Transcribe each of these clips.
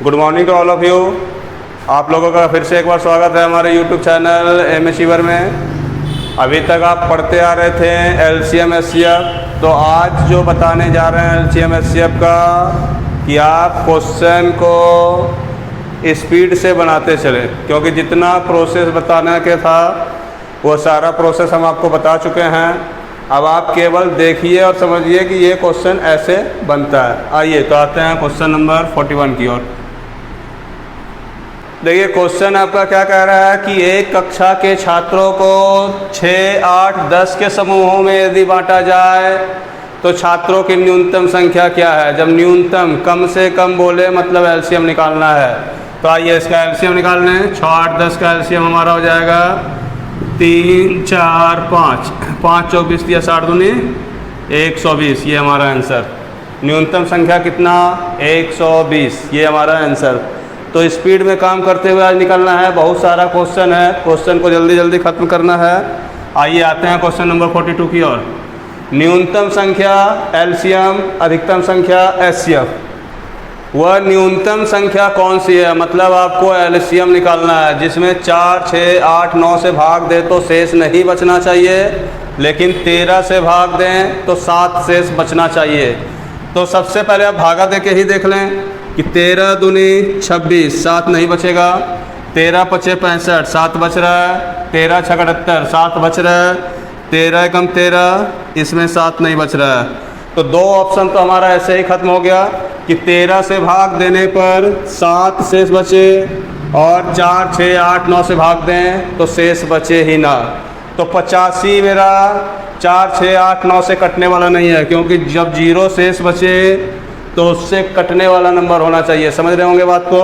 Good morning to all of you. आप लोगों का फिर से एक बार स्वागत है हमारे यूट्यूब चैनल एम शीवर में। अभी तक आप पढ़ते आ रहे थे LCM HCF, तो आज जो बताने जा रहे हैं LCM HCF का कि आप क्वेश्चन को स्पीड से बनाते चले, क्योंकि जितना प्रोसेस बताने के था वो सारा प्रोसेस हम आपको बता चुके हैं। अब आप केवल देखिए और समझिए कि ये क्वेश्चन ऐसे बनता है। आइए तो आते हैं क्वेश्चन नंबर 41 की ओर। देखिए क्वेश्चन आपका क्या कह रहा है कि एक कक्षा के छात्रों को 6, 8, 10 के समूहों में यदि बांटा जाए तो छात्रों की न्यूनतम संख्या क्या है। जब न्यूनतम कम से कम बोले मतलब एलसीएम निकालना है, तो आइए इसका एलसीएम निकाल लें। 6, 8, 10 का एलसीएम हमारा हो जाएगा 3, 4, 5, 5 चौक 20 दिया 60 दूनी 120। ये हमारा आंसर। न्यूनतम संख्या कितना 120, ये हमारा आंसर। तो स्पीड में काम करते हुए आज निकलना है। बहुत सारा क्वेश्चन है, क्वेश्चन को जल्दी जल्दी ख़त्म करना है। आइए आते हैं क्वेश्चन नंबर 42 की ओर। न्यूनतम संख्या एलसीएम, अधिकतम संख्या एचसीएफ। वह न्यूनतम संख्या कौन सी है, मतलब आपको एलसीएम निकालना है जिसमें 4, 6, 8, 9 से भाग दे तो शेष नहीं बचना चाहिए, लेकिन 13 से भाग दें तो 7 शेष बचना चाहिए। तो सबसे पहले आप भागा दे के ही देख लें कि 13 दूनी 26, 7 नहीं बचेगा। 13 पचे 65, 7 बच रहा है। 13 छक 78, 7 बच रहा है। 13 एकम 13, इसमें 7 नहीं बच रहा है। तो दो ऑप्शन तो हमारा ऐसे ही ख़त्म हो गया कि 13 से भाग देने पर 7 शेष बचे और 4, 6, 8, 9 से भाग दें तो शेष बचे ही ना। तो 85 मेरा 4, 6, 8, 9 से कटने वाला नहीं है, क्योंकि जब 0 शेष बचे तो उससे कटने वाला नंबर होना चाहिए। समझ रहे होंगे बात को।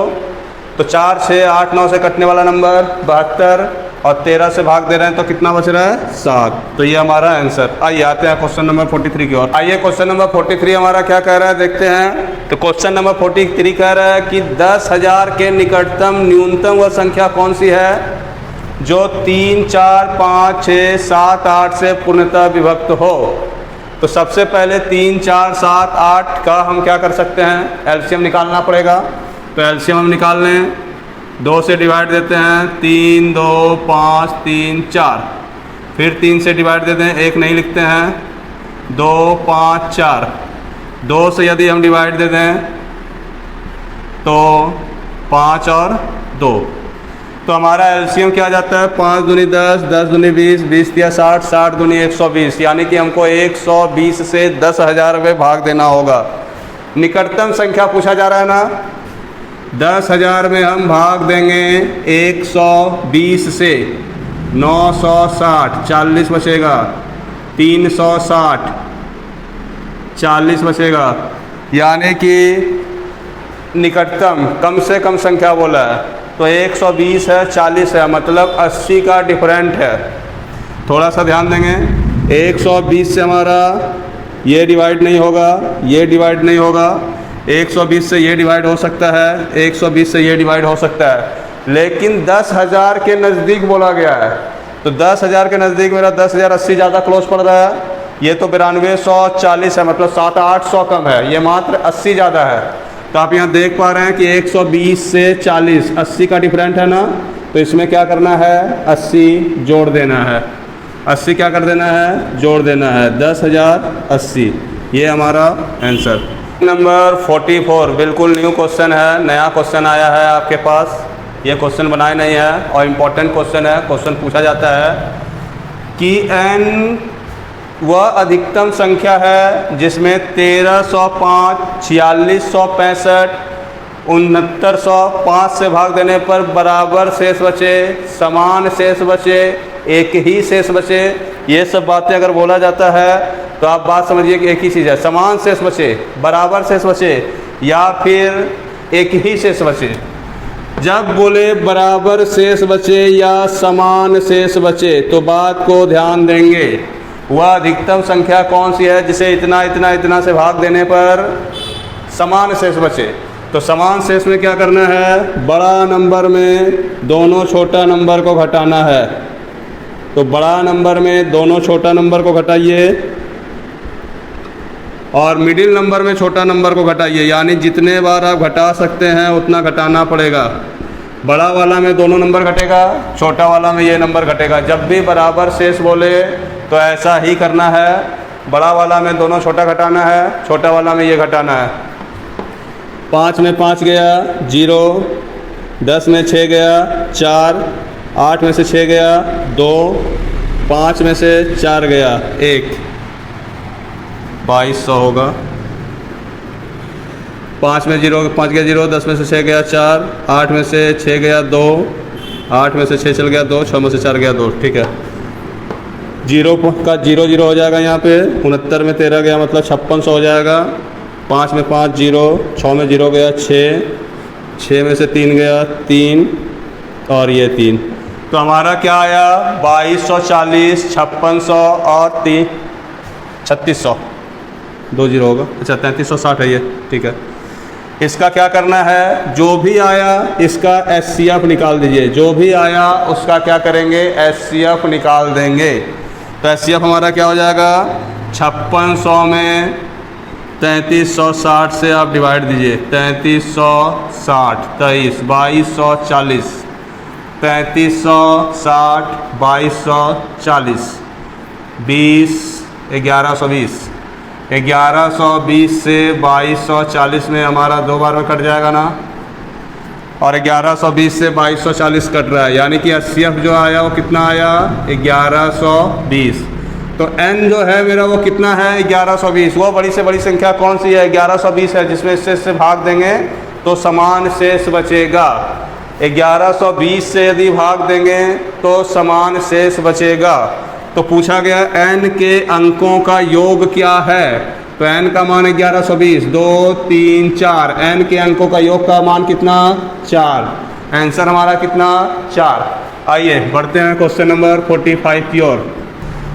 तो 4, 6, 8, 9 से कटने वाला नंबर 72 और 13 से भाग दे रहे हैं तो कितना बच रहा है 7। तो ये हमारा आंसर। आइए आते हैं क्वेश्चन नंबर 43 की ओर। आइए क्वेश्चन नंबर 43 हमारा क्या कह रहा है देखते हैं। तो क्वेश्चन नंबर 43 कह रहा है कि 10,000 के निकटतम न्यूनतम वह संख्या कौन सी है जो 3, 4, 5, 6, 7, 8 से पूर्णतः विभक्त हो। तो सबसे पहले 3, 4, 7, 8 का हम क्या कर सकते हैं, एलसीएम निकालना पड़ेगा। तो एलसीएम हम निकाल लें। 2 से डिवाइड देते हैं, 3, 2, 5, 3, 4। फिर 3 से डिवाइड देते हैं, 1 नहीं लिखते हैं। 2, 5, 4। 2 से यदि हम डिवाइड देते हैं तो 5 और 2। तो हमारा एलसीएम क्या आ जाता है 5 दूनी 10, 10 दूनी 20, 20 दिया 60, 60 दूनी 120। यानी कि हमको 120 से 10,000 में भाग देना होगा। निकटतम संख्या पूछा जा रहा है ना। 10,000 में हम भाग देंगे 120 से 960, 40 बचेगा। 360, 40 बचेगा। यानी कि निकटतम कम से कम संख्या बोला है तो 120 है, 40 है, मतलब 80 का डिफरेंट है। थोड़ा सा ध्यान देंगे। 120 से हमारा ये डिवाइड नहीं होगा, ये डिवाइड नहीं होगा। 120 से ये डिवाइड हो सकता है, 120 से ये डिवाइड हो सकता है, लेकिन 10,000 के नज़दीक बोला गया है। तो 10,000 के नज़दीक मेरा 10,080 ज़्यादा क्लोज पड़ रहा है। ये तो 9240 है, मतलब 700-800 कम है। ये मात्र 80 ज़्यादा है। तो आप यहाँ देख पा रहे हैं कि 120 से 40, 80 का डिफरेंट है ना। तो इसमें क्या करना है, 80 जोड़ देना है। 80 क्या कर देना है, जोड़ देना है। 10,080, ये हमारा आंसर। नंबर 44 बिल्कुल न्यू क्वेश्चन है, नया क्वेश्चन आया है आपके पास। ये क्वेश्चन बनाए नहीं है और इम्पोर्टेंट क्वेश्चन है। क्वेश्चन पूछा जाता है कि n वह अधिकतम संख्या है जिसमें 1305, 4665, 6905 से भाग देने पर बराबर शेष बचे, समान शेष बचे, एक ही शेष बचे। ये सब बातें अगर बोला जाता है तो आप बात समझिए कि एक ही चीज़ है, समान शेष बचे, बराबर शेष बचे या फिर एक ही शेष बचे। जब बोले बराबर शेष बचे या समान शेष बचे तो बात को ध्यान देंगे। वह अधिकतम संख्या कौन सी है जिसे इतना इतना इतना से भाग देने पर समान शेष बचे। तो समान शेष में क्या करना है, बड़ा नंबर में दोनों छोटा नंबर को घटाना है। तो बड़ा नंबर में दोनों छोटा नंबर को घटाइए और मिडिल नंबर में छोटा नंबर को घटाइए, यानी जितने बार आप घटा सकते हैं उतना घटाना पड़ेगा। बड़ा वाला में दोनों नंबर घटेगा, छोटा वाला में ये नंबर घटेगा। जब भी बराबर शेष बोले तो ऐसा ही करना है। बड़ा वाला में दोनों छोटा घटाना है, छोटा वाला में ये घटाना है। 5 में 5 गया 0, 10 में 6 गया 4, 8 में से 6 गया 2, 5 में से 4 गया 1, 2200 होगा। 5 में 0, 5 गया 0, 10 में से 6 गया 4, 8 में से 6 गया 2, 8 में से 6 चल गया 2, 6 में से 4 गया 2। ठीक है, 0 का 0 0 हो जाएगा यहाँ पे। 69 में 13 गया मतलब 5600 हो जाएगा। 5 में 5 0, 6 में 0 गया 6, 6 में से 3 गया 3 और ये 3। तो हमारा क्या आया 2240, 5600 और 3 3600, 2 0 होगा। अच्छा 3360 है ये। ठीक है, इसका क्या करना है, जो भी आया इसका HCF निकाल दीजिए। जो भी आया उसका क्या करेंगे, HCF निकाल देंगे। तो HCF हमारा क्या हो जाएगा, 5600 में 3360 से आप डिवाइड दीजिए। 3360 23, 2240, 3360 2240, 20 1120, 1120 से 2240 में हमारा 2 बार में कट जाएगा ना, और 1120 से 2240 कट रहा है, यानी कि HCF जो आया वो कितना आया 1120। तो n जो है मेरा वो कितना है 1120। वो बड़ी से बड़ी संख्या कौन सी है, 1120 है, जिसमें इससे भाग देंगे तो समान शेष बचेगा। 1120 से यदि भाग देंगे तो समान शेष बचेगा। तो पूछा गया n के अंकों का योग क्या है, तो n का मान 1120, 2 3 4, n के अंकों का योग का मान कितना 4। आंसर हमारा कितना 4। आइए बढ़ते हैं क्वेश्चन नंबर 45 की ओर।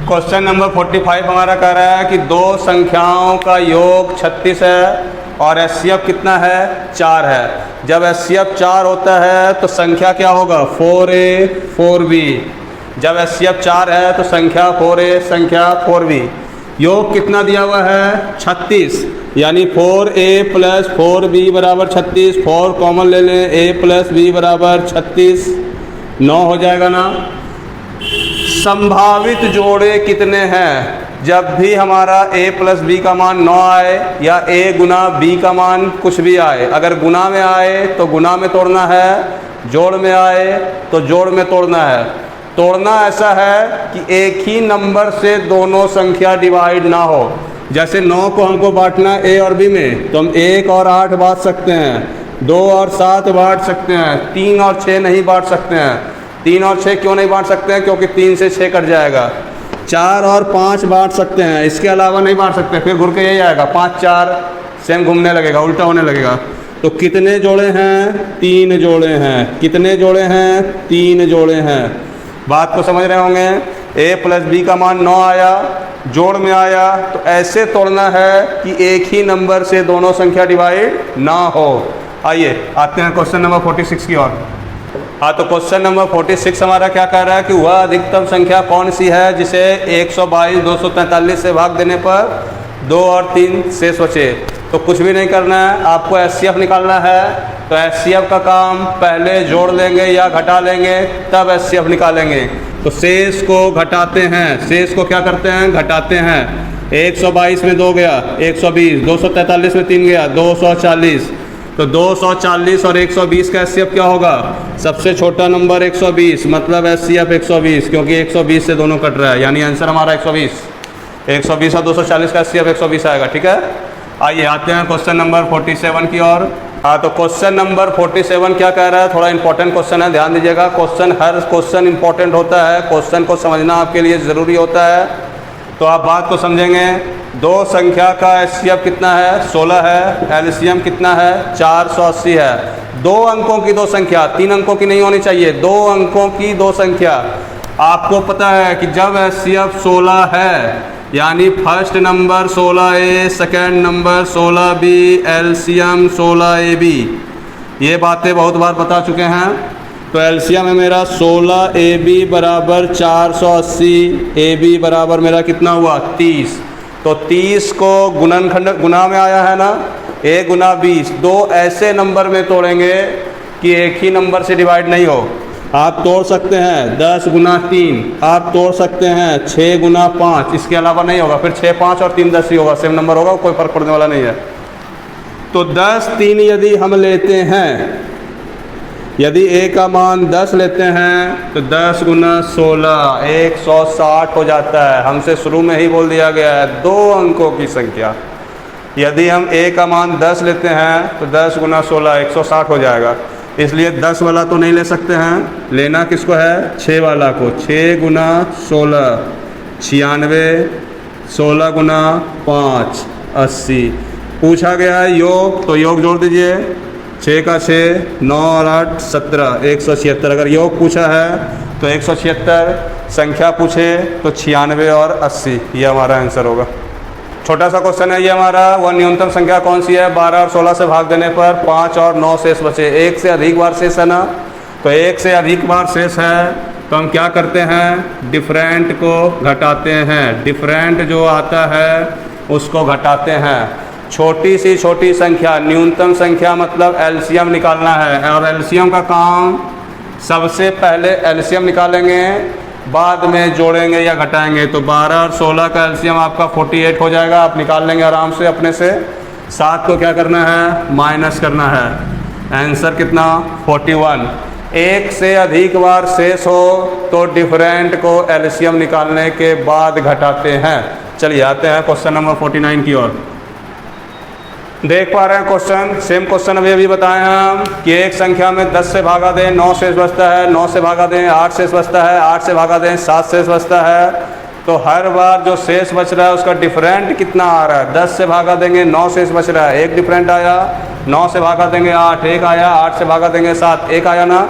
क्वेश्चन नंबर 45 हमारा कह रहा है कि दो संख्याओं का योग 36 है और HCF कितना है 4 है। जब HCF 4 होता है तो संख्या क्या होगा 4A 4B। जब HCF 4 है तो संख्या 4A संख्या 4B। योग कितना दिया हुआ है 36, यानी 4A प्लस 4B बराबर 36। 4 कॉमन ले लें, A प्लस B बराबर 36, 9 हो जाएगा ना। संभावित जोड़े कितने हैं, जब भी हमारा A प्लस B का मान 9 आए या A गुना B का मान कुछ भी आए, अगर गुना में आए तो गुना में तोड़ना है, जोड़ में आए तो जोड़ में तोड़ना है। तोड़ना ऐसा है कि एक ही नंबर से दोनों संख्या डिवाइड ना हो। जैसे 9 को हमको बांटना है A और B में, तो हम 1 और 8 बांट सकते हैं, 2 और 7 बांट सकते हैं, 3 और 6 नहीं बांट सकते हैं। 3 और 6 क्यों नहीं बांट सकते हैं, क्योंकि 3 से 6 कट जाएगा। 4 और 5 बांट सकते हैं, इसके अलावा नहीं बांट सकते, फिर घुर के यही आएगा 5 4 सेम घूमने लगेगा, उल्टा होने लगेगा। तो कितने जोड़े हैं 3 जोड़े हैं। कितने जोड़े हैं 3 जोड़े हैं। बात को समझ रहे होंगे। A प्लस B का मान 9 आया, जोड़ में आया, तो ऐसे तोड़ना है कि एक ही नंबर से दोनों संख्या डिवाइड ना हो। आइए आते हैं क्वेश्चन नंबर 46 की ओर। हाँ, तो क्वेश्चन नंबर 46 हमारा क्या कह रहा है कि वह अधिकतम संख्या कौन सी है जिसे 122 243 से भाग देने पर 2 और 3 शेष बचे। तो कुछ भी नहीं करना है, आपको HCF निकालना है। तो HCF का काम पहले जोड़ लेंगे या घटा लेंगे, तब HCF निकालेंगे। तो शेष को घटाते हैं, शेष को क्या करते हैं घटाते हैं। 122 में 2 गया 120, 243 में 3 गया 240। तो 240 और 120 का HCF क्या होगा, सबसे छोटा नंबर 120, मतलब HCF 120, क्योंकि 120 से दोनों कट रहा है, यानी आंसर हमारा 120। 120 और 240 का HCF 120 आएगा। ठीक है, आइए आते हैं क्वेश्चन नंबर 47 की ओर। हाँ, तो क्वेश्चन नंबर 47 क्या कह रहा है, थोड़ा इंपॉर्टेंट क्वेश्चन है, ध्यान दीजिएगा। हर क्वेश्चन इंपॉर्टेंट होता है, क्वेश्चन को समझना आपके लिए ज़रूरी होता है। तो आप बात को समझेंगे। दो संख्या का HCF कितना है 16 है, LCM कितना है 480 है। 2 अंकों की 2 संख्या, 3 अंकों की नहीं होनी चाहिए, 2 अंकों की 2 संख्या। आपको पता है कि जब HCF 16 है, यानी first number 16A, second number 16B, LCM 16AB। ये बातें बहुत बार बता चुके हैं। तो LCM है मेरा 16AB बराबर 480, AB बराबर मेरा कितना हुआ 30। तो 30 को गुना में आया है ना, 1 गुना 20, दो ऐसे नंबर में तोड़ेंगे कि एक ही नंबर से डिवाइड नहीं हो। आप तोड़ सकते हैं 10 गुना 3, आप तोड़ सकते हैं 6 गुना 5, इसके अलावा नहीं होगा। फिर 6 5 और 3 10 ही होगा, सेम नंबर होगा, कोई फर्क पड़ने वाला नहीं है। तो 10 3 यदि हम लेते हैं, यदि a का मान 10 लेते हैं तो 10 गुना 16 160 हो जाता है। हमसे शुरू में ही बोल दिया गया है 2 अंकों की संख्या। यदि हम a का मान 10 लेते हैं तो 10 गुना 16 160 हो जाएगा। इसलिए 10 वाला तो नहीं ले सकते हैं, लेना किसको है, 6 वाला को। 6 गुना 16 96, 16 गुना 5 80। पूछा गया है योग, तो योग जोड़ दीजिए। 6 का 6, 9 और 8 17, 176। अगर योग पूछा है तो 176, संख्या पूछे तो 96 और 80, ये हमारा आंसर होगा। छोटा सा क्वेश्चन है ये हमारा। वह न्यूनतम संख्या कौन सी है, 12 और 16 से भाग देने पर 5 और 9 शेष बचे। एक से अधिक बार शेष है ना, तो एक से अधिक बार शेष है तो हम क्या करते हैं, डिफरेंट को घटाते हैं। डिफरेंट जो आता है उसको घटाते हैं। छोटी सी छोटी संख्या, न्यूनतम संख्या मतलब एलसीएम निकालना है। और एलसीएम का काम, सबसे पहले एलसीएम निकालेंगे, बाद में जोड़ेंगे या घटाएंगे। तो 12 और 16 का एलसीएम आपका 48 हो जाएगा, आप निकाल लेंगे आराम से अपने से। 7 को क्या करना है, माइनस करना है। आंसर कितना, 41। एक से अधिक बार शेष हो तो डिफरेंट को एलसीएम निकालने के बाद घटाते हैं। चलिए आते हैं क्वेश्चन नंबर 49 की ओर। देख पा रहे हैं क्वेश्चन, सेम क्वेश्चन अभी बताए हैं हम कि एक संख्या में 10 से भागा दें 9 शेष बचता है, 9 से भागा दें 8 शेष बचता है, 8 से भागा दें 7 शेष बचता है। तो हर बार जो शेष बच रहा है उसका डिफरेंट कितना आ रहा है। 10 से भागा देंगे 9 शेष बच रहा है, 1 डिफरेंट आया। 9 से भागा देंगे 8, 1 आया। 8 से भागा देंगे 7, 1 आया ना।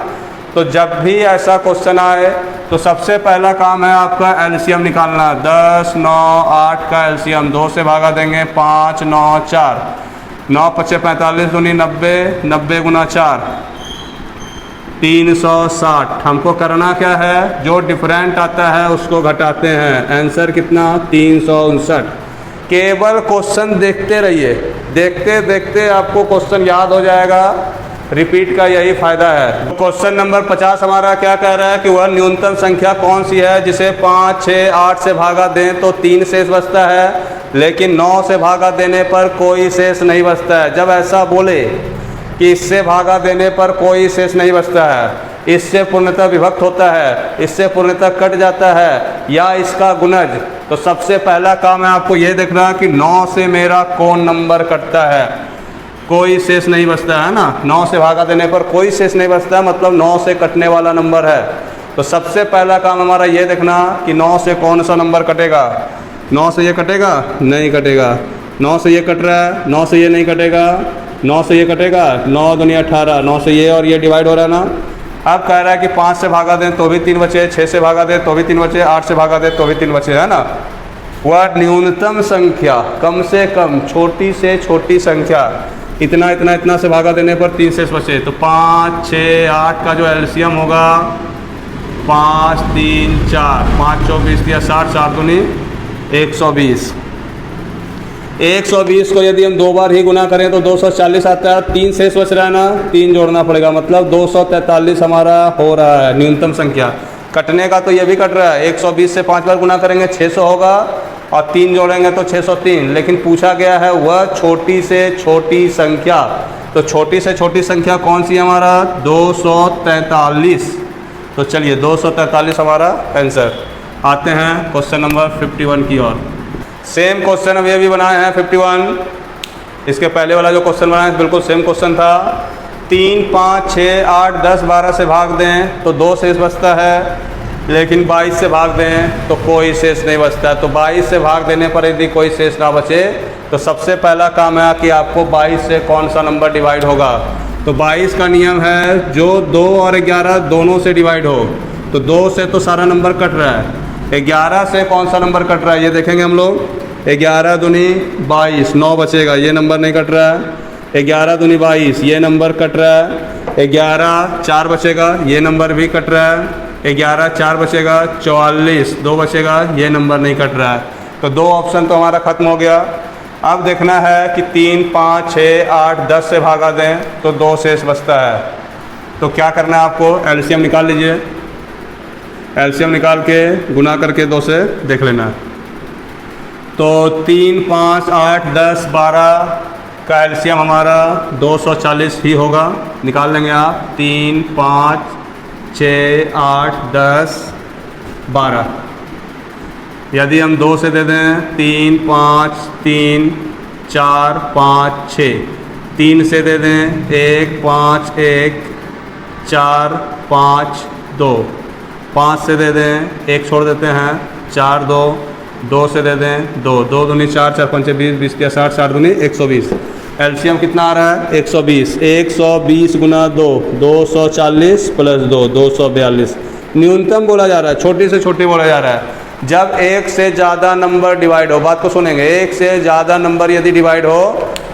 तो जब भी ऐसा क्वेश्चन आए तो सबसे पहला काम है आपका एलसीएम निकालना। 10 9 8 का एलसीएम 2 से भागा देंगे 5 9 4, 9 5 45 दूनी 90, 90 गुना 4 360। हमको करना क्या है, जो डिफरेंट आता है उसको घटाते हैं। आंसर कितना, 359। केवल क्वेश्चन देखते रहिए, देखते देखते आपको क्वेश्चन याद हो जाएगा। रिपीट का यही फ़ायदा है। क्वेश्चन नंबर 50 हमारा क्या कह रहा है कि वह न्यूनतम संख्या कौन सी है जिसे 5 6 8 से भागा दें तो 3 शेष बचता है, लेकिन 9 से भागा देने पर कोई शेष नहीं बचता है। जब ऐसा बोले कि इससे भागा देने पर कोई शेष नहीं बचता है, इससे पूर्णतः विभक्त होता है, इससे पूर्णतः कट जाता है, या इसका गुणज, तो सबसे पहला काम है आपको ये देखना कि 9 से मेरा कौन नंबर कटता है। कोई शेष नहीं बचता है ना, 9 से भागा देने पर कोई शेष नहीं बचता है, मतलब 9 से कटने वाला नंबर है। तो सबसे पहला काम हमारा ये देखना कि 9 से कौन सा नंबर कटेगा। 9 से ये कटेगा, नहीं कटेगा। 9 से ये कट रहा है, 9 से ये नहीं कटेगा। 9 से ये कटेगा, 9 दूनी 18, 9 से ये और ये डिवाइड हो रहा है ना। अब कह रहा है कि 5 से भागा दें तो भी 3 बचे, 6 से भागा दें तो भी 3 बचे, 8 से भागा दें तो भी 3 बचे, है ना। वह न्यूनतम संख्या, कम से कम, छोटी से छोटी संख्या, इतना इतना इतना से भागा देने पर 3 शेष बचे। तो 5 6 8 का जो एलसीएम होगा 5 3 4, 5 24 या 60, 4 दूनी 120। 120 को यदि हम 2 बार ही गुना करें तो 240 आता है। 3 शेष बच रहा है ना, 3 जोड़ना पड़ेगा, मतलब 243 हमारा हो रहा है न्यूनतम संख्या। कटने का तो ये भी कट रहा है, 120 से 5 बार गुना करेंगे 600 होगा, और 3 जोड़ेंगे तो 603। लेकिन पूछा गया है वह छोटी से छोटी संख्या, तो छोटी से छोटी संख्या कौन सी है हमारा, 243। तो चलिए 243 हमारा आंसर। आते हैं क्वेश्चन नंबर 51 की ओर। सेम क्वेश्चन अभी अभी बनाए हैं 51। इसके पहले वाला जो क्वेश्चन बनाया बिल्कुल सेम क्वेश्चन था। 3 5 6 8 10 12 से भाग दें तो 2 शेष बचता है, लेकिन 22 से भाग दें तो कोई शेष नहीं बचता। तो 22 से भाग देने पर यदि कोई शेष ना बचे तो सबसे पहला काम है कि आपको 22 से कौन सा नंबर डिवाइड होगा। तो 22 का नियम है जो 2 और 11 दोनों से डिवाइड हो। तो 2 से तो सारा नंबर कट रहा है, 11 से कौन सा नंबर कट रहा है ये देखेंगे हम लोग। 11 दूनी 22, 9 बचेगा, ये नंबर नहीं कट रहा है। 11 दूनी 22, ये नंबर कट रहा है। 11 4 बचेगा, ये नंबर भी कट रहा है। 11 4 बचेगा, 44 2 बचेगा, ये नंबर नहीं कट रहा है। तो 2 ऑप्शन तो हमारा ख़त्म हो गया। अब देखना है कि 3, 5, 6, 8, 10 से भागा दें तो 2 शेष बचता है। तो क्या करना है आपको, एलसीएम निकाल लीजिए। एलसीएम निकाल के गुना करके 2 से देख लेना है। तो 3, 5, 8, 10, 12 का एलसीएम हमारा 240 ही होगा। निकाल लेंगे आप। 3, 5, 6, 8, 10, 12। यदि हम 2 से दे दें 3, 5, 3, 4, 5, 6। 3 से दे दें 1, 5, 1, 4, 5, 2। 5 से दे दें 1 छोड़ देते हैं 4, 2। 2 से दे दें 2, 2 दूनी 4, 4 पंचे 20, 20 के 60, 60 दूनी 120। एलसीएम कितना आ रहा है, 120। 120 गुना 2, 240 प्लस 2, 242। न्यूनतम बोला जा रहा है, छोटी से छोटी बोला जा रहा है। जब एक से ज़्यादा नंबर डिवाइड हो, बात को सुनेंगे, एक से ज़्यादा नंबर यदि डिवाइड हो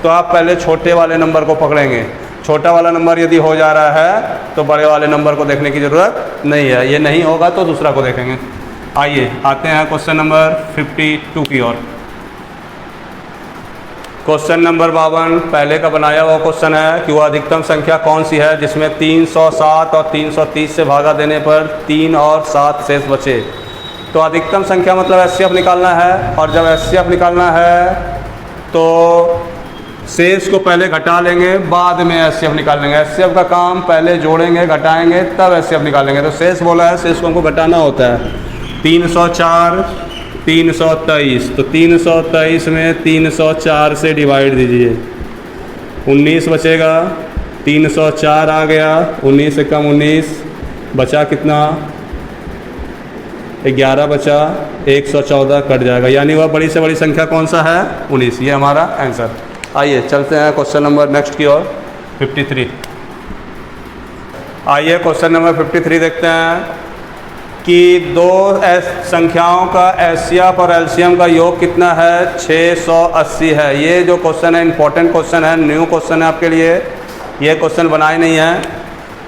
तो आप पहले छोटे वाले नंबर को पकड़ेंगे। छोटा वाला नंबर यदि हो जा रहा है तो बड़े वाले नंबर को देखने की ज़रूरत नहीं है। ये नहीं होगा तो दूसरा को देखेंगे। आइए आते हैं क्वेश्चन नंबर 52 की ओर। क्वेश्चन नंबर 52 पहले का बनाया हुआ क्वेश्चन है कि वो अधिकतम संख्या कौन सी है जिसमें 307 और 330 से भागा देने पर 3 और 7 शेष बचे। तो अधिकतम संख्या मतलब एचसीएफ निकालना है, और जब एचसीएफ निकालना है तो शेष को पहले घटा लेंगे, बाद में एचसीएफ निकाल लेंगे। एचसीएफ का काम पहले जोड़ेंगे, घटाएंगे, तब एचसीएफ निकालेंगे। तो शेष बोला है, शेष को हमको घटाना होता है। 304, 323। तो 323 में 304 से डिवाइड दीजिए, 19 बचेगा। 304 आ गया, 19 से कम 19 बचा कितना, 11 बचा, 114 कट जाएगा। यानी वह बड़ी से बड़ी संख्या कौन सा है, 19। ये हमारा आंसर। आइए चलते हैं क्वेश्चन नंबर नेक्स्ट की ओर, 53। आइए क्वेश्चन नंबर 53 देखते हैं कि 2 संख्याओं का एचसीएफ और एलसीएम का योग कितना है, 680 है। ये जो क्वेश्चन है इंपॉर्टेंट क्वेश्चन है, न्यू क्वेश्चन है आपके लिए, ये क्वेश्चन बनाए नहीं है।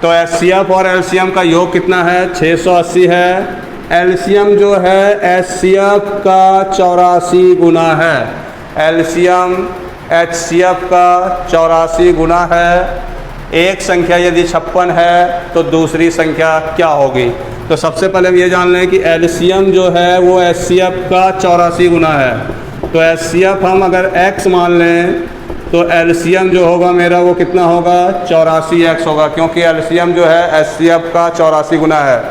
तो एचसीएफ और एलसीएम का योग कितना है, 680 है। एलसीएम जो है एचसीएफ का 84 गुना है। एलसीएम एचसीएफ का 84 गुना है। एक संख्या यदि 56 है तो दूसरी संख्या क्या होगी। तो सबसे पहले हम ये जान लें कि एलसीएम जो है वो एचसीएफ का 84 गुना है। तो एचसीएफ हम अगर x मान लें तो एलसीएम जो होगा मेरा वो कितना होगा, 84x होगा, क्योंकि एलसीएम जो है एचसीएफ का 84 गुना है।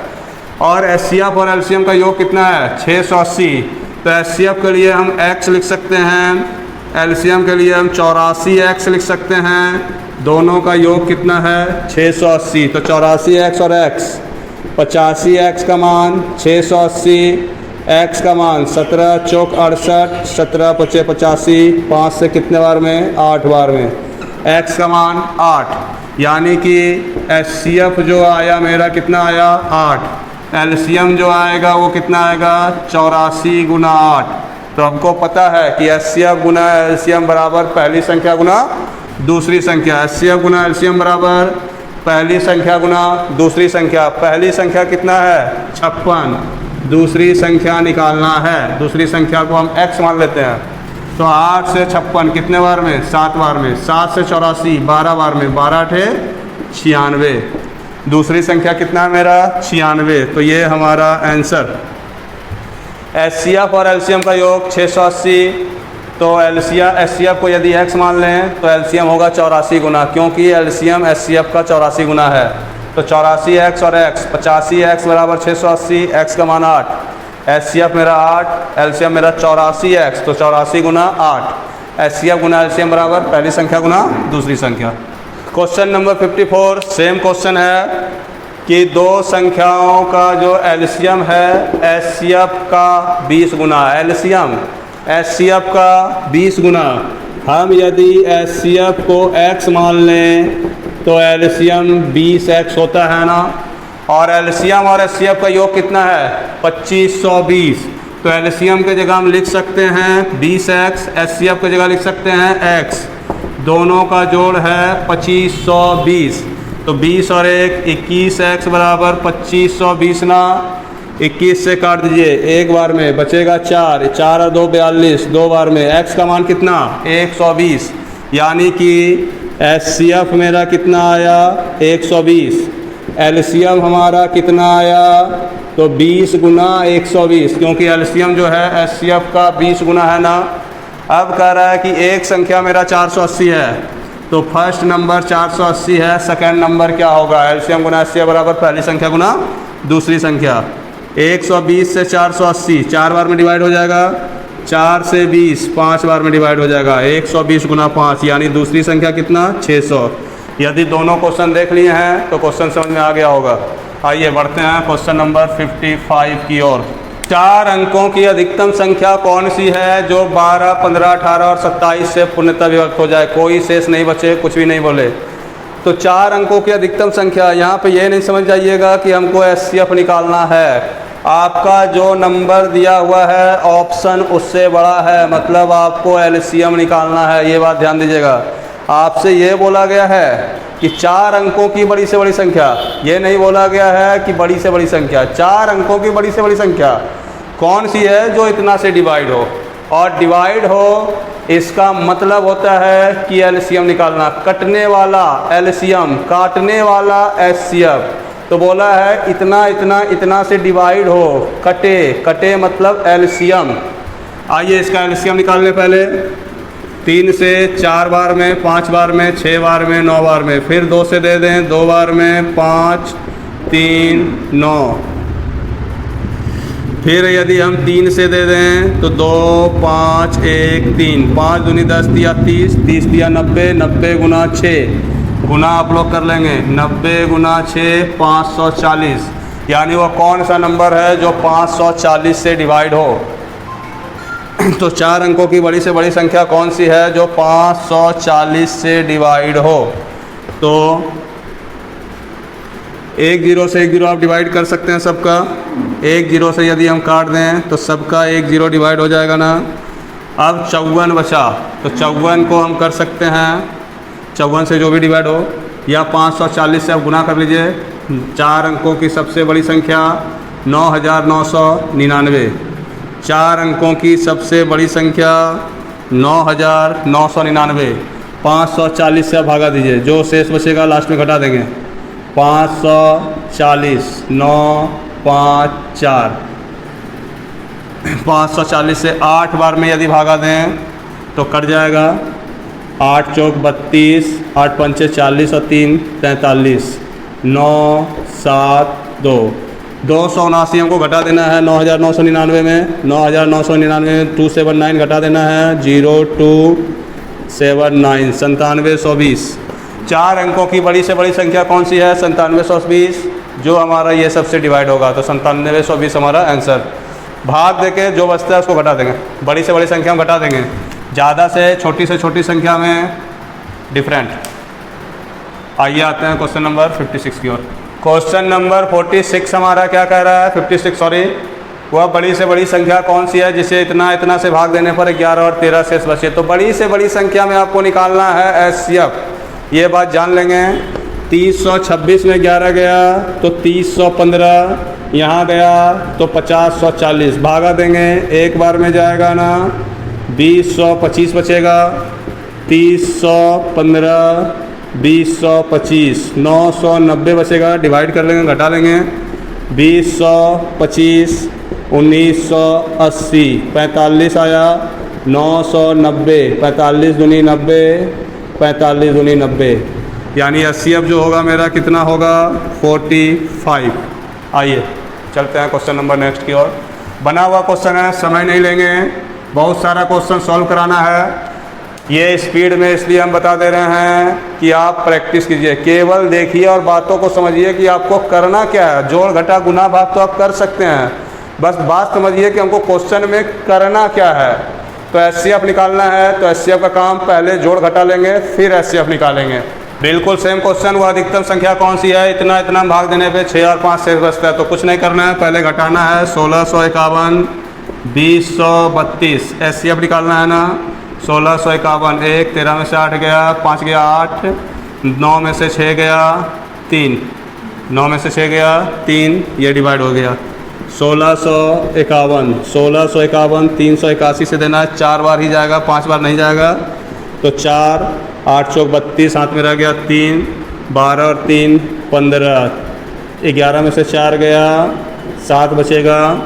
और एचसीएफ और एलसीएम का योग कितना है, 680। तो एचसीएफ के लिए हम x लिख सकते हैं, एलसीएम के लिए हम 84x लिख सकते हैं। दोनों का योग कितना है, 680। तो 84x और x, 85x का मान 680, x का मान 17 चौक 68, 17 पचे 85, 5 से कितने बार में, 8 बार में, x का मान 8। यानी कि एचसीएफ जो आया मेरा कितना आया, 8। एलसीएम जो आएगा वो कितना आएगा, 84 गुना 8। तो हमको पता है कि एचसीएफ गुना एलसीएम बराबर पहली संख्या गुना दूसरी संख्या। एचसीएफ गुना एलसीएम बराबर पहली संख्या गुना दूसरी संख्या। पहली संख्या कितना है, 56। दूसरी संख्या निकालना है, दूसरी संख्या को हम x मान लेते हैं। तो 8 से 56 कितने बार में, 7 बार में। 7 से 84 12 बार में, 12 × 8 = 96। दूसरी संख्या कितना है मेरा, 96। तो ये हमारा आंसर। एचसीएफ और एलसीएम का योग 680। तो एचसीएफ को यदि x मान लें तो एलसीएम होगा 84 गुना, क्योंकि एलसीएम एचसीएफ का 84 गुना है। तो 84x और x, 85x बराबर 680, x का मान 8। एचसीएफ मेरा 8, एलसीएम मेरा 84x, तो 84 गुना 8। एचसीएफ गुना एलसीएम बराबर पहली संख्या गुना दूसरी संख्या। क्वेश्चन नंबर 54 सेम क्वेश्चन है कि 2 संख्याओं का जो एलसीएम है एचसीएफ का 20 गुना। एलसीएम एचसीएफ का 20 गुना। हम यदि एचसीएफ को x मान लें तो एलसीएम 20x होता है ना, और एलसीएम और एचसीएफ का योग कितना है, 2520। तो एलसीएम के जगह हम लिख सकते हैं 20x, एचसीएफ की जगह लिख सकते हैं x। दोनों का जोड़ है 2520। तो 20 और 1 21x बराबर 2520 ना। 21 से काट दीजिए एक बार में, बचेगा 4, 4 और 2 42, 2 बार में। x का मान कितना 120, यानी कि HCF मेरा कितना आया 120। LCM हमारा कितना आया तो 20 गुना 120, क्योंकि LCM जो है HCF का 20 गुना है ना। अब कह रहा है कि एक संख्या मेरा 480 है, तो फर्स्ट नंबर 480 है, सेकंड नंबर क्या होगा LCM गुना HCF बराबर पहली संख्या गुना दूसरी संख्या। 120 से 480 4 बार में डिवाइड हो जाएगा, 4 से 20 5 बार में डिवाइड हो जाएगा, 120 गुना 5 यानी दूसरी संख्या कितना 600। यदि दोनों क्वेश्चन देख लिए हैं तो क्वेश्चन समझ में आ गया होगा। आइए बढ़ते हैं क्वेश्चन नंबर 55 की ओर। 4 अंकों की अधिकतम संख्या कौन सी है जो 12, 15, 18 और 27 से पूर्णतः विभक्त हो जाए, कोई शेष नहीं बचे, कुछ भी नहीं बोले। तो 4 अंकों की अधिकतम संख्या, यहाँ पे ये नहीं समझ जाइएगा कि हमको HCF निकालना है। आपका जो नंबर दिया हुआ है ऑप्शन उससे बड़ा है, मतलब आपको LCM निकालना है, ये बात ध्यान दीजिएगा। आपसे ये बोला गया है कि 4 अंकों की बड़ी से बड़ी संख्या, ये नहीं बोला गया है कि बड़ी से बड़ी संख्या। 4 अंकों की बड़ी से बड़ी संख्या कौन सी है जो इतना से डिवाइड हो, और डिवाइड हो इसका मतलब होता है कि LCM निकालना। कटने वाला LCM, काटने वाला HCF। तो बोला है इतना इतना इतना से डिवाइड हो, कटे, कटे मतलब LCM। आइए इसका LCM निकाल लें पहले। 3 से 4 बार में, 5 बार में, 6 बार में, 9 बार में, फिर 2 से दे दें 2 बार में, 5 3 9। फिर यदि हम 3 से दे दें तो 2 5 1 3, 5 दूनी 10 दिया 30, 30 दिया 90, 90 गुना 6 गुना आप लोग कर लेंगे, 90 गुना 6 540, यानी वो कौन सा नंबर है जो 540 से डिवाइड हो। तो 4 अंकों की बड़ी से बड़ी संख्या कौन सी है जो 540 से डिवाइड हो। तो 1 0 से 1 0 आप डिवाइड कर सकते हैं सबका। 1 0 से यदि हम काट दें तो सबका 1 0 डिवाइड हो जाएगा ना। अब 54 बचा, तो 54 को हम कर सकते हैं 54 से जो भी डिवाइड हो, या 540 से आप गुना कर लीजिए। 4 अंकों की सबसे बड़ी संख्या 9999। 4 अंकों की सबसे बड़ी संख्या 9999। 540 से आप भागा दीजिए, जो शेष बचेगा लास्ट में घटा देंगे। 540 9 5 4, 540 से 8 बार में यदि भागा दें तो कट जाएगा। 8 चौक 32, 8 पंचे 40 और 3 43, 9 7 2। 279 हमको घटा देना है 9999 में। 9999 में 279 घटा देना है, 0279, 9720। 4 अंकों की बड़ी से बड़ी संख्या कौन सी है 9720, जो हमारा ये सबसे डिवाइड होगा। तो 9720 हमारा आंसर। भाग देके जो बचता है उसको घटा देंगे, बड़ी से बड़ी संख्या में घटा देंगे, ज़्यादा से छोटी संख्या में डिफरेंट। आइए आते हैं क्वेश्चन नंबर 56 की ओर। क्वेश्चन नंबर 46 हमारा क्या कह रहा है, 56 सॉरी, वह बड़ी से बड़ी संख्या कौन सी है जिसे इतना इतना से भाग देने पर 11 और 13 शेष बचे। तो बड़ी से बड़ी संख्या में आपको निकालना है HCF, ये बात जान लेंगे। 326 में 11 गया तो 3015, यहाँ गया तो 5040, भागा देंगे एक बार में जाएगा ना, 2025 बचेगा, 3015 2025, 990 बचेगा, डिवाइड कर लेंगे, घटा लेंगे, 2025 1980, 45 आया, 990, 45 दूनी 90, 45 दूनी 90, यानी HCF जो होगा मेरा कितना होगा 45। आइए चलते हैं क्वेश्चन नंबर नेक्स्ट की ओर। बना हुआ क्वेश्चन है, समय नहीं लेंगे, बहुत सारा क्वेश्चन सॉल्व कराना है। ये स्पीड में इसलिए हम बता दे रहे हैं कि आप प्रैक्टिस कीजिए, केवल देखिए और बातों को समझिए कि आपको करना क्या है। जोड़ घटा गुना भाग तो आप कर सकते हैं, बस बात समझिए कि हमको क्वेश्चन में करना क्या है। तो HCF निकालना है, तो HCF का काम पहले जोड़ घटा लेंगे फिर HCF निकालेंगे। बिल्कुल सेम क्वेश्चन, वो अधिकतम संख्या कौन सी है, इतना इतना भाग देने पे 6 और 5 शेष बचता है। तो कुछ नहीं करना है, पहले घटाना है, 1651 2032, HCF निकालना है ना। 1651, 1 13 में से 8 गया, 5 गया 8, 9 में से 6 गया 3, 9 में से 6 गया 3, ये डिवाइड हो गया। 1651, 1651 381 से देना है, 4 बार ही जाएगा, 5 बार नहीं जाएगा। तो 4, 8 चौक 32, हाथ में रह गया 3, 12 और 3 15, 11 में से 4 गया, 7 बचेगा,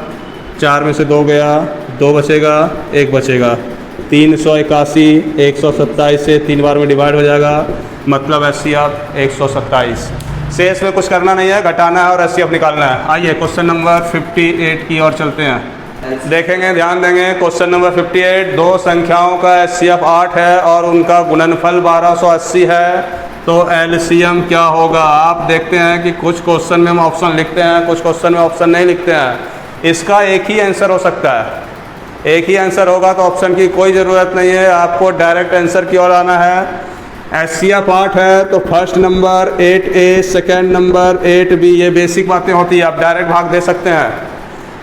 4 में से 2 गया, 2 बचेगा, 1 बचेगा। 381 127 से 3 बार में डिवाइड हो जाएगा, मतलब HCF 127। शेष में कुछ करना नहीं है, घटाना है और HCF निकालना है। आइए क्वेश्चन नंबर 58 की ओर चलते हैं। देखेंगे, ध्यान देंगे। क्वेश्चन नंबर 58, दो संख्याओं का HCF 8 है और उनका गुणनफल 1280 है, तो LCM क्या होगा। आप देखते हैं कि कुछ क्वेश्चन में हम ऑप्शन लिखते हैं, कुछ क्वेश्चन में ऑप्शन नहीं लिखते हैं। इसका एक ही आंसर हो सकता है, एक ही आंसर होगा, तो ऑप्शन की कोई ज़रूरत नहीं है, आपको डायरेक्ट आंसर की ओर आना है। HCF 8 है तो first number 8A, second number 8B, ये बेसिक बातें होती हैं, आप डायरेक्ट भाग दे सकते हैं।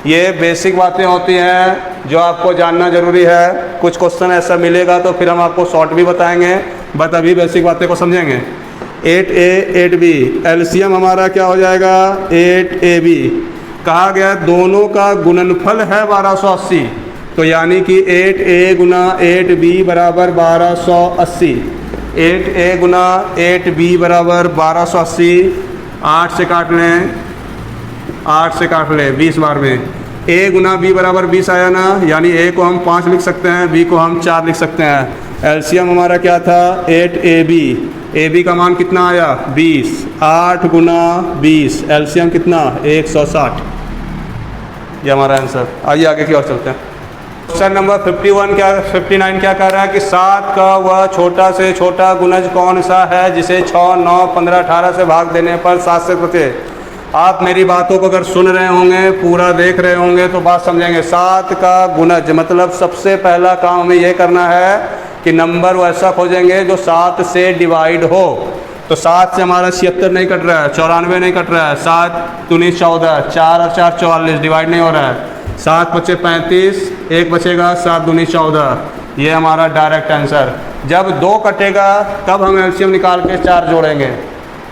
ये बेसिक बातें होती हैं जो आपको जानना ज़रूरी है। कुछ क्वेश्चन ऐसा मिलेगा तो फिर हम आपको शॉर्ट भी बताएंगे, बट अभी बेसिक बातें को समझेंगे। 8A 8B, LCM हमारा क्या हो जाएगा 8AB। कहा गया दोनों का गुणनफल है 1280, तो यानी कि 8A गुना 8B बराबर 1280, 8A गुना 8B बराबर 1280। 8 से काट लें, 8 से काट लें 20 बार में। A गुना B बराबर 20 आया ना, यानी A को हम 5 लिख सकते हैं, B को हम 4 लिख सकते हैं। LCM हमारा क्या था 8AB, AB का मान कितना आया 20, 8 गुना 20, LCM कितना 160। ये हमारा आंसर। आइए आगे की ओर चलते हैं। क्वेश्चन नंबर 59 क्या कह रहा है कि 7 का वह छोटा से छोटा गुणज कौन सा है जिसे 6, 9, 15, 18 से भाग देने पर 7 से बचे। आप मेरी बातों को अगर सुन रहे होंगे, पूरा देख रहे होंगे तो बात समझेंगे। 7 का गुणज मतलब सबसे पहला काम हमें यह करना है कि नंबर वैसा खोजेंगे जो 7 से डिवाइड हो। तो 7 से हमारा 76 नहीं कट रहा है, 94 नहीं कट रहा है, 7 दूनी 14, 4 और 4 44, डिवाइड नहीं हो रहा है। 7 बचे 35, 1 बचेगा, 7 दूनी 14। ये हमारा डायरेक्ट आंसर। जब 2 कटेगा तब हम LCM निकाल के 4 जोड़ेंगे,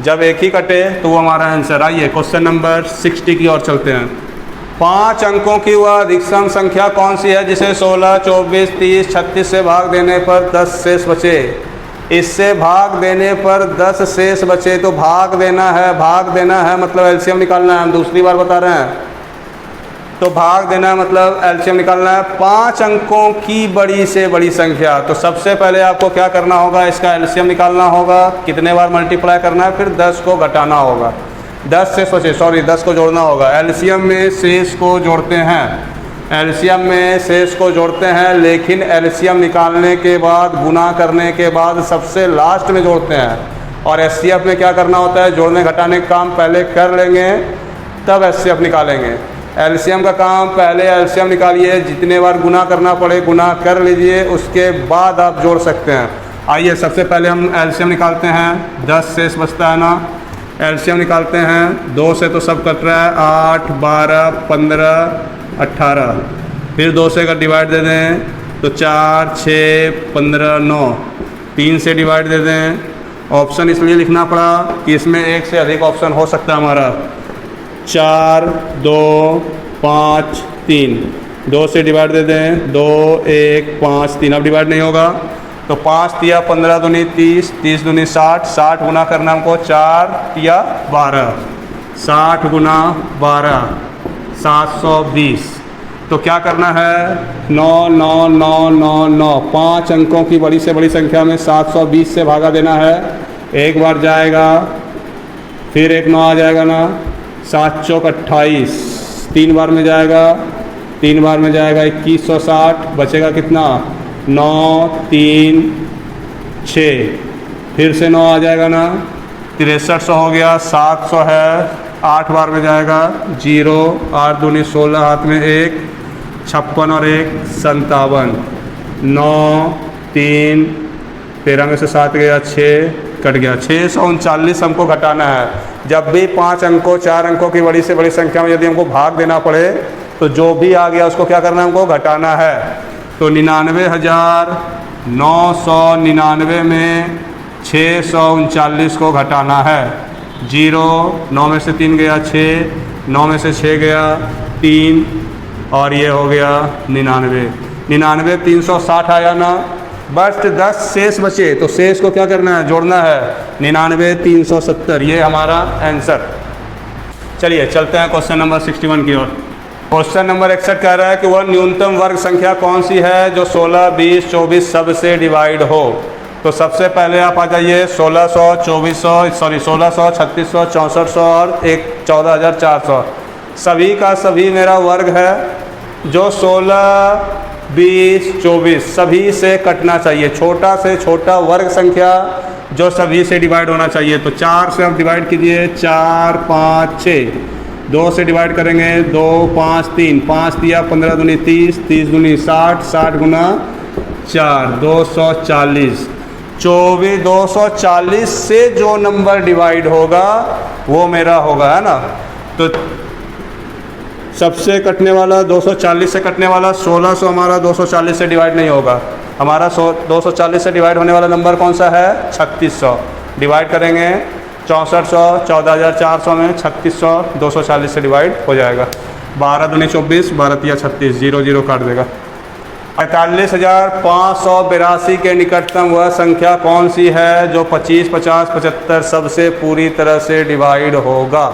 जब एक ही कटे तो वो हमारा आंसर। आइए क्वेश्चन नंबर 60 की ओर चलते हैं। 5 अंकों की वह अधिकतम संख्या कौन सी है जिसे 16, 24, 30, 36 से भाग देने पर 10 शेष बचे। इससे भाग देने पर 10 शेष बचे, तो भाग देना है, भाग देना है मतलब LCM निकालना है। हम दूसरी बार बता रहे हैं, तो भाग देना है मतलब LCM निकालना है। 5 अंकों की बड़ी से बड़ी संख्या, तो सबसे पहले आपको क्या करना होगा, इसका LCM निकालना होगा। कितने बार मल्टीप्लाई करना है, फिर 10 को घटाना होगा, 10 से सोचे 10 को जोड़ना होगा। LCM में शेष को जोड़ते हैं, LCM में शेष को जोड़ते हैं, लेकिन LCM निकालने के बाद, गुना करने के बाद सबसे लास्ट में जोड़ते हैं। और HCF में क्या करना होता है, जोड़ने घटाने का काम पहले कर लेंगे तब HCF निकालेंगे। LCM का काम पहले LCM निकालिए, जितने बार गुना करना पड़े गुना कर लीजिए, उसके बाद आप जोड़ सकते हैं। आइए सबसे पहले हम LCM निकालते हैं। 10 शेष बचता है ना, LCM निकालते हैं। 2 से तो सब कट रहा है, 8, 12, 15, 18। फिर 2 से अगर डिवाइड दे दें तो 4, 6, 15, 9। 3 से डिवाइड दे दें। ऑप्शन इसलिए लिखना पड़ा कि इसमें एक से अधिक ऑप्शन हो सकता है हमारा। 4, 2, 5, 3। 2 से डिवाइड दे दें, 2, 1, 5, 3। अब डिवाइड नहीं होगा तो 5 तिया 15 दूनी 30, 30 दूनी 60, 60 गुना करना हमको 4 तिया 12, 60 गुना 12 720। तो क्या करना है 9, 9, 9, 9, 9। 5 अंकों की बड़ी से बड़ी संख्या में 720 से भागा देना है। एक बार जाएगा, फिर एक 9 आ जाएगा ना, 7 चौक 28। 3 बार में जाएगा, 3 बार में जाएगा 2160। बचेगा कितना 9, 3, 6। फिर से 9 आ जाएगा ना, 6300 हो गया। 700 है, 8 बार में जाएगा 0, 8 दूनी 16, हाथ में 1, 56 और 1 57। 9, 3, 13 में से 7 गया, 6 कट गया। 639 हमको घटाना है। जब भी 5 अंकों 4 अंकों की बड़ी से बड़ी संख्या में यदि हमको भाग देना पड़े तो जो भी आ गया उसको क्या करना है, हमको घटाना है। तो 99,999 में 639 को घटाना है। 0, 9 में से 3 गया 6, 9 में से 6 गया 3 और ये हो गया 99। 99 360 आया ना, बस 10 शेष बचे, तो शेष को क्या करना है, जोड़ना है। 99 370, ये हमारा आंसर। चलिए चलते हैं क्वेश्चन नंबर 61 की ओर। क्वेश्चन नंबर 61 कह रहा है कि वह न्यूनतम वर्ग संख्या कौन सी है जो 16, 20, 24 सब से डिवाइड हो। तो सबसे पहले आप आ जाइए 1600, 1600, 3600, 6400 और 14400, सभी का सभी मेरा वर्ग है जो 16, 20, 24 सभी से कटना चाहिए। छोटा से छोटा वर्ग संख्या जो सभी से डिवाइड होना चाहिए। तो 4 से आप डिवाइड कीजिए, 4, 5, 6, 2 से डिवाइड करेंगे, 2, 5, 3, 5 दिया 15 दूनी 30, 30 दूनी 60, 60 गुना 4, 240, 24, 240 से जो नंबर डिवाइड होगा वो मेरा होगा, है ना। तो सबसे कटने वाला 240 से कटने वाला 1600 हमारा 240 से डिवाइड नहीं होगा। हमारा 240 से डिवाइड होने वाला नंबर कौन सा है, 3600। डिवाइड करेंगे 6400, 14400 में 3600 240 से डिवाइड हो जाएगा। 12 दूनी 24, 12 तिया 36, 0 0 काट देगा। 45,582 के निकटतम वह संख्या कौन सी है जो 25, 50, 75 सबसे पूरी तरह से डिवाइड होगा।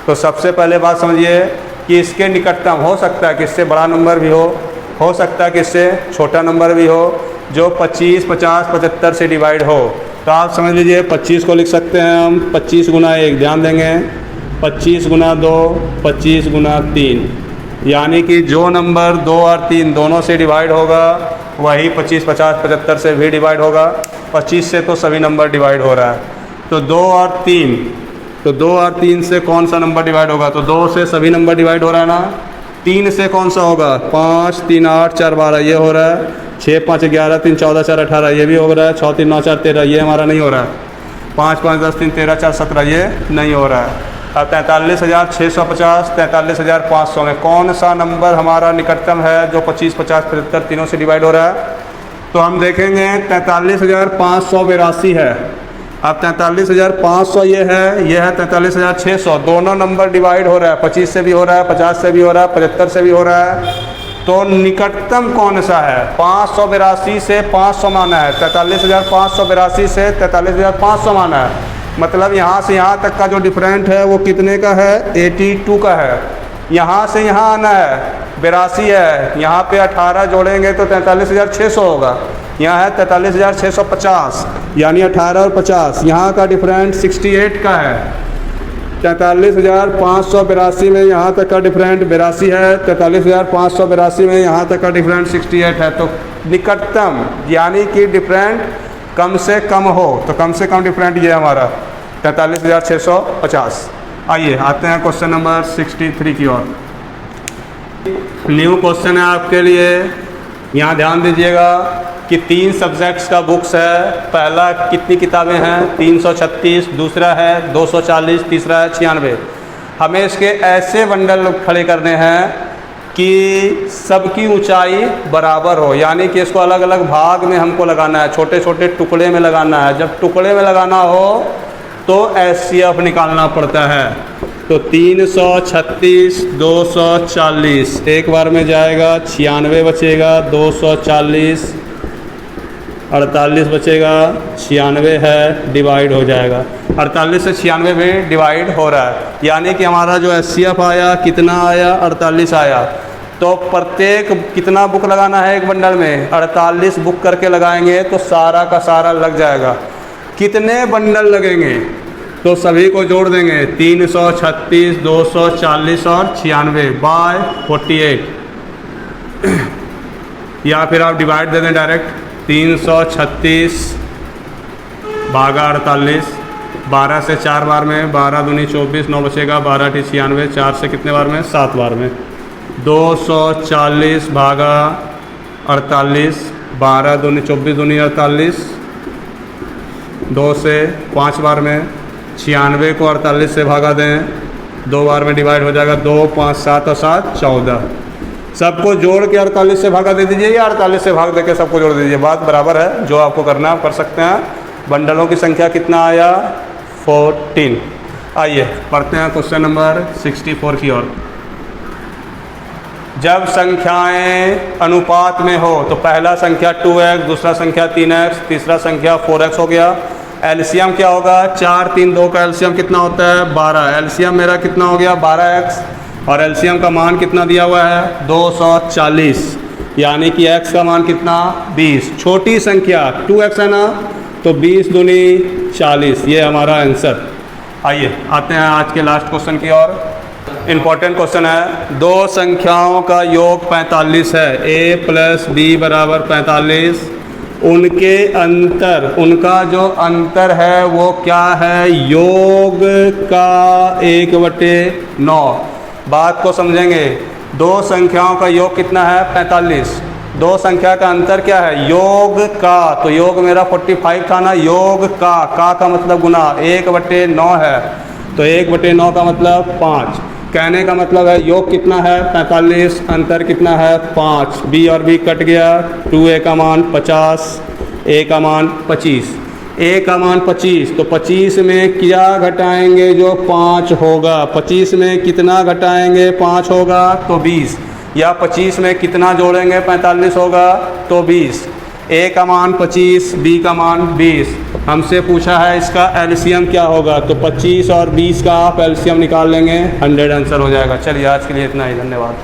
तो सबसे पहले बात समझिए कि इसके निकटतम हो सकता है कि इससे बड़ा नंबर भी हो सकता है कि इससे छोटा नंबर भी हो, जो 25, 50, 75 से डिवाइड हो। तो आप समझ लीजिए 25 को लिख सकते हैं हम 25 गुना 1, ध्यान देंगे 25 गुना 2, 25 गुना 3, यानी कि जो नंबर 2 और 3 दोनों से डिवाइड होगा वही 25, 50, 75 से भी डिवाइड होगा। 25 से तो सभी नंबर डिवाइड हो रहा है, तो 2 और 3, तो 2 और 3 से कौन सा नंबर डिवाइड होगा, तो 2 से सभी नंबर डिवाइड हो रहा है ना। 3 से कौन सा होगा, 5, 3, 8, 4, 12 ये हो रहा है। 6, 5, 11, 3, 14, 4, 18 ये भी हो रहा है। 6, 3, 9, 4, 13 ये हमारा नहीं हो रहा है। 5, 5, 10, 3, 13, 4, 17 ये नहीं हो रहा है। अब 43,650, 43,500 में कौन सा नंबर हमारा निकटतम है जो 25, 50, 75 तीनों से डिवाइड हो रहा है। तो हम देखेंगे 43,582 है। अब 43,500 ये है 43,600, दोनों नंबर डिवाइड हो रहा है। 25 से भी हो रहा है, 50 से भी हो रहा है, 75 से भी हो रहा है। तो निकटतम कौन सा है, 582 से 500 माना है, 43,582 से 43,500 माना है। मतलब यहाँ से यहाँ तक का जो डिफरेंट है वो कितने का है, 82 का है। यहाँ से यहाँ आना है 82 है, यहाँ पे 18 जोड़ेंगे तो 43,600 होगा। यहाँ है 43,650, यानी 18 और 50, यहाँ का डिफरेंट 68 का है। 43,582 में यहाँ तक का डिफरेंट 82 है, 43,582 में यहाँ तक का डिफरेंट 68 है। तो निकटतम यानी कि डिफरेंट कम से कम हो, तो कम से कम डिफरेंट ये हमारा 43,650। आइए आते हैं क्वेश्चन नंबर 63 की ओर। न्यू क्वेश्चन है आपके लिए, यहाँ ध्यान दीजिएगा कि 3 सब्जेक्ट्स का बुक्स है। पहला कितनी किताबें हैं, 336, दूसरा है 240, तीसरा है 96। हमें इसके ऐसे बंडल खड़े करने हैं कि सबकी ऊंचाई बराबर हो, यानी कि इसको अलग अलग भाग में हमको लगाना है, छोटे छोटे टुकड़े में लगाना है। जब टुकड़े में लगाना हो तो एचसीएफ निकालना पड़ता है। तो 336, 240 एक बार में जाएगा, 96 बचेगा, 240, 48 बचेगा, 96 है, डिवाइड हो जाएगा। 48 से 96 में डिवाइड हो रहा है, यानी कि हमारा जो एचसीएफ आया कितना आया, 48 आया। तो प्रत्येक कितना बुक लगाना है एक बंडल में, 48 बुक करके लगाएंगे तो सारा का सारा लग जाएगा। कितने बंडल लगेंगे तो सभी को जोड़ देंगे, 336, 240 और 96 बाय 48, या फिर आप डिवाइड दे दें डायरेक्ट। 336 भागा 48, 12 से 4 बार में, 12 दूनी 24, 9 बचेगा, 12 × 96, 4 से कितने बार में, 7 बार में। 240 भागा 48, 12 दूनी 24 दूनी 48, 2 से 5 बार में। 96 को 48 से भागा दें, 2 बार में डिवाइड हो जाएगा। 2, 5, 7 और 7 14, सबको जोड़ के 48 से भागा दे दीजिए या 48 से भाग देके सबको जोड़ दीजिए, बात बराबर है। जो आपको करना है आप कर सकते हैं। बंडलों की संख्या कितना आया, 14। आइए पढ़ते हैं क्वेश्चन नंबर 64 की ओर। जब संख्याएं अनुपात में हो तो पहला संख्या 2x, दूसरा संख्या 3x, तीसरा संख्या 4x हो गया। एलसीएम क्या होगा? 4, 3, 2 का एलसीएम कितना होता है? 12। एलसीएम मेरा कितना हो गया? 12x, और एलसीएम का मान कितना दिया हुआ है? 240, यानी कि x का मान कितना? 20। छोटी संख्या 2x है ना, तो 20 दूनी 40, ये हमारा आंसर। आइए आते हैं आज के लास्ट क्वेश्चन की ओर। इम्पॉर्टेंट क्वेश्चन है, दो संख्याओं का योग 45 है, a + b = 45, उनके अंतर, उनका जो अंतर है वो क्या है? योग का 1/9। बात को समझेंगे, दो संख्याओं का योग कितना है? 45। दो संख्या का अंतर क्या है? योग का, तो योग मेरा 45 था ना, योग का मतलब गुना, 1/9 है, तो 1/9 का मतलब 5। कहने का मतलब है योग कितना है? 45, अंतर कितना है? 5। b और b कट गया, 2a का मान 50, a का मान 25। a का मान 25, तो 25 में क्या घटाएंगे? जो 5 होगा। 25 में कितना घटाएंगे? 5 होगा, तो 20। या 25 में कितना जोड़ेंगे? 45 होगा, तो 20। a का मान 25, b का मान 20। हमसे पूछा है इसका एलसीएम क्या होगा, तो 25 और 20 का आप एलसीएम निकाल लेंगे, 100 आंसर हो जाएगा। चलिए आज के लिए इतना ही, धन्यवाद।